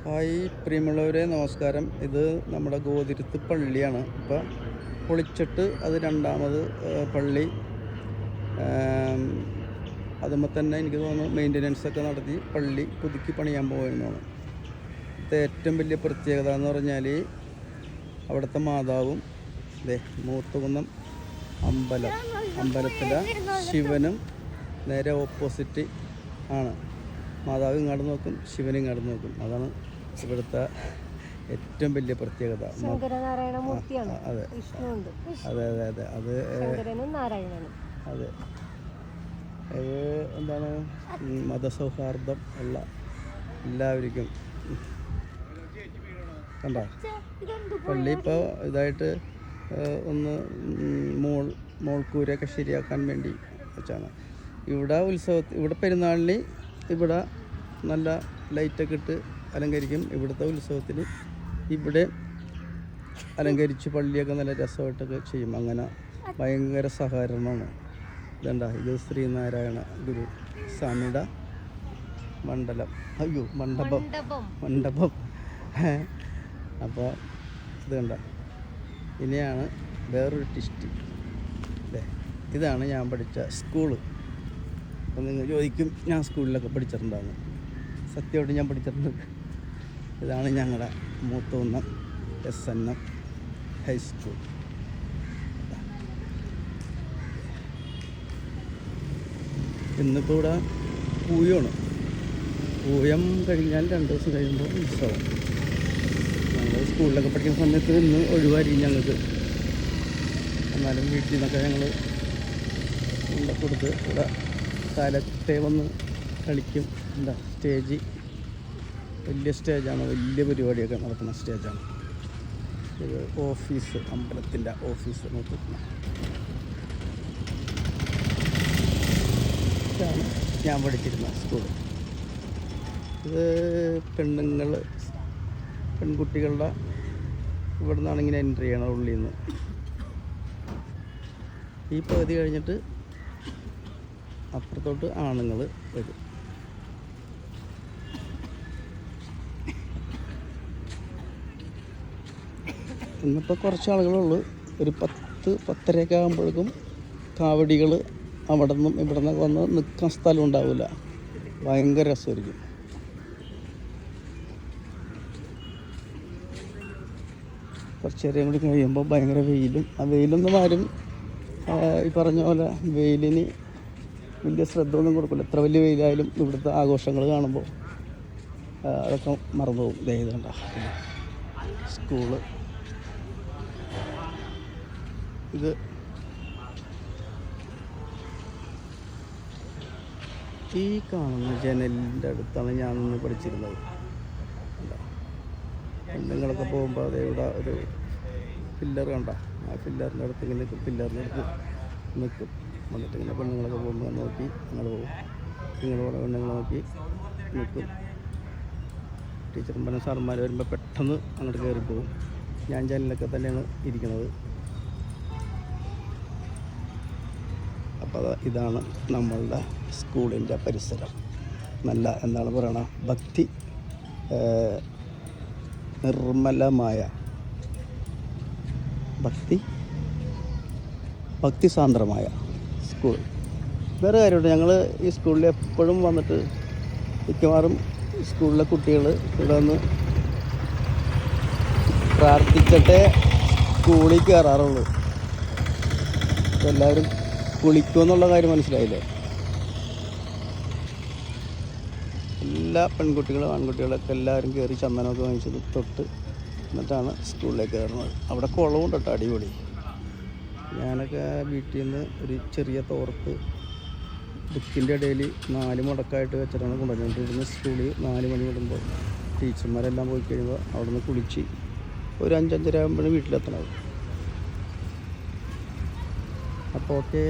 Hi പ്രിയമുള്ളവരെ, നമസ്കാരം. ഇത് നമ്മുടെ ഗോതിരുത്ത് പള്ളിയാണ്. ഇപ്പോൾ പൊളിച്ചിട്ട് അത് രണ്ടാമത് പള്ളി അതുമ്പോൾ തന്നെ എനിക്ക് തോന്നുന്നു മെയിൻ്റനൻസൊക്കെ നടത്തി പള്ളി പുതുക്കി പണിയാൻ പോകുന്നതാണ്. ഇത് ഏറ്റവും വലിയ പ്രത്യേകത എന്ന് പറഞ്ഞാൽ അവിടുത്തെ മാതാവും മൂത്തുകുന്നം അമ്പലത്തിലെ ശിവനും നേരെ ഓപ്പോസിറ്റ് ആണ്. മാതാവ് ഇങ്ങോട്ട് നോക്കും, ശിവനും ഇങ്ങോട്ട് നോക്കും. അതാണ് ഇവിടുത്തെ ഏറ്റവും വലിയ പ്രത്യേകത. അതെ അതെ അതെ അതെ അത് അതെ അത് എന്താണ് മതസൗഹാർദ്ദം ഉള്ള എല്ലാവർക്കും കണ്ടോ. പള്ളി ഇപ്പോൾ ഇതായിട്ട് ഒന്ന് മോൾക്കൂരൊക്കെ ശരിയാക്കാൻ വേണ്ടി വെച്ചാണ്. ഇവിടെ പെരുന്നാളിന് ഇവിടെ നല്ല ലൈറ്റൊക്കെ ഇട്ട് അലങ്കരിക്കും. ഇവിടുത്തെ ഉത്സവത്തിന് ഇവിടെ അലങ്കരിച്ച് പള്ളിയൊക്കെ നല്ല രസമായിട്ടൊക്കെ ചെയ്യും. അങ്ങനെ ഭയങ്കര സഹകരണമാണ്. ഇതണ്ട, ഇത് ശ്രീനാരായണ ഗുരു സ്വാമിയുടെ മണ്ഡപം. അപ്പോൾ ഇത് കണ്ട, ഇനിയാണ് വേറൊരു ടിസ്റ്റ്. ഇതാണ് ഞാൻ പഠിച്ച സ്കൂള്. അപ്പോൾ നിങ്ങൾ ചോദിക്കും ഞാൻ സ്കൂളിലൊക്കെ പഠിച്ചിട്ടുണ്ടാകുന്നു. സത്യമായിട്ട് ഞാൻ പഠിച്ചിട്ടുണ്ട്. ഇതാണ് ഞങ്ങളുടെ മൂത്തുകുന്നം SNM ഹൈസ്കൂൾ. ഇന്നിപ്പോൾ ഇവിടെ പൂയമാണ്. പൂയം കഴിഞ്ഞാൽ 2 ദിവസം കഴിയുമ്പോൾ ഉത്സവം. ഞങ്ങൾ സ്കൂളിലൊക്കെ പഠിക്കുന്ന സമയത്ത് ഇന്ന് ഒഴിവായിരിക്കും ഞങ്ങൾക്ക്. എന്നാലും വീട്ടിൽ നിന്നൊക്കെ ഞങ്ങൾ കൊടുത്ത് ഇവിടെ കാലത്തെ വന്ന് കളിക്കും. സ്റ്റേജ് വലിയ സ്റ്റേജാണ്, വലിയ പരിപാടിയൊക്കെ നടക്കുന്ന സ്റ്റേജാണ്. ഇത് ഓഫീസ്, അമ്പലത്തിൻ്റെ ഓഫീസ് നോക്കുന്ന. ഇതാണ് ഞാൻ പഠിച്ചിരുന്ന സ്കൂൾ. ഇത് പെൺകുട്ടികളുടെ ഇവിടെ നിന്നാണ് ഇങ്ങനെ എൻട്രി ചെയ്യണം ഉള്ളിൽ നിന്ന്. ഈ പകുതി കഴിഞ്ഞിട്ട് അപ്പുറത്തോട്ട് ആണുങ്ങൾ വരും. ഇന്നിപ്പോൾ കുറച്ച് ആളുകളുള്ളൂ. ഒരു 10-10:30 ആകുമ്പോഴേക്കും കാവടികൾ അവിടെ നിന്നും ഇവിടെ നിന്നൊക്കെ വന്ന് നിൽക്കാൻ സ്ഥലം ഉണ്ടാവില്ല. ഭയങ്കര രസമായിരിക്കും. കുറച്ച് നേരം കൂടി കഴിയുമ്പോൾ ഭയങ്കര വെയിലും. ആ വെയിലൊന്നും ആരും ഈ പറഞ്ഞ പോലെ വെയിലിന് വലിയ ശ്രദ്ധ ഒന്നും കൊടുക്കില്ല. എത്ര വലിയ വെയിലായാലും ഇവിടുത്തെ ആഘോഷങ്ങൾ കാണുമ്പോൾ അതൊക്കെ മറന്നു പോകും. ഇതേതാണ്ട സ്കൂള്. ഇത് ഈ കാണുന്ന ജനലിൻ്റെ അടുത്താണ് ഞാൻ നിന്ന് പഠിച്ചിരുന്നത്. പെണ്ണുങ്ങളൊക്കെ പോകുമ്പോൾ അതേ ഇവിടെ ഒരു പില്ലർ കണ്ട, ആ പില്ലറിൻ്റെ അടുത്ത് ഇങ്ങനെ പില്ലറിൻ്റെ അടുത്ത് നിൽക്കും. എന്നിട്ട് ഇങ്ങനെ പെണ്ണുങ്ങളൊക്കെ പോകുമ്പോൾ നോക്കി അങ്ങോട്ട് പോകും. നിങ്ങളോടെ പെണ്ണുങ്ങളെ നോക്കി നിൽക്കും. ടീച്ചറും സാറന്മാർ വരുമ്പോൾ പെട്ടെന്ന് അങ്ങോട്ട് കയറിപ്പോകും. ഞാൻ ജനലൊക്കെ തന്നെയാണ് ഇരിക്കുന്നത്. അപ്പോൾ ഇതാണ് നമ്മളുടെ സ്കൂളിൻ്റെ പരിസരം. നല്ല എന്താണ് പറയണ, നിർമ്മലമായ ഭക്തിസാന്ദ്രമായ സ്കൂൾ. വേറെ കാര്യമുണ്ട്, ഞങ്ങൾ ഈ സ്കൂളിൽ എപ്പോഴും വന്നിട്ട് മിക്കവാറും സ്കൂളിലെ കുട്ടികൾ ഇവിടെ വന്ന് പ്രാർത്ഥിച്ചിട്ടേ സ്കൂളിൽ കയറാറുള്ളൂ. എല്ലാവരും കുളിക്കുമെന്നുള്ള കാര്യം മനസ്സിലായില്ലേ? എല്ലാ പെൺകുട്ടികളും ആൺകുട്ടികളൊക്കെ എല്ലാവരും കയറി ചന്ദനമൊക്കെ വാങ്ങിച്ചത് തൊട്ട് എന്നിട്ടാണ് സ്കൂളിലേക്ക് കയറുന്നത്. അവിടെ കുളമുണ്ട് കേട്ടോ, അടിപൊളി. ഞാനൊക്കെ വീട്ടിൽ നിന്ന് ഒരു ചെറിയ തോർത്ത് ബുക്കിൻ്റെ ഇടയിൽ 4 മുടക്കായിട്ട് വെച്ചിട്ടാണ് കൊണ്ടുവരുന്നത്. ഇവിടുന്ന് സ്കൂളിൽ 4 മണി വിടുമ്പോൾ ടീച്ചർമാരെല്ലാം പോയി കഴിയുമ്പോൾ അവിടെ നിന്ന് കുളിച്ച് ഒരു 5-5:30 ആകുമ്പോഴും വീട്ടിലെത്തണത്. അപ്പോൾ ഓക്കെ.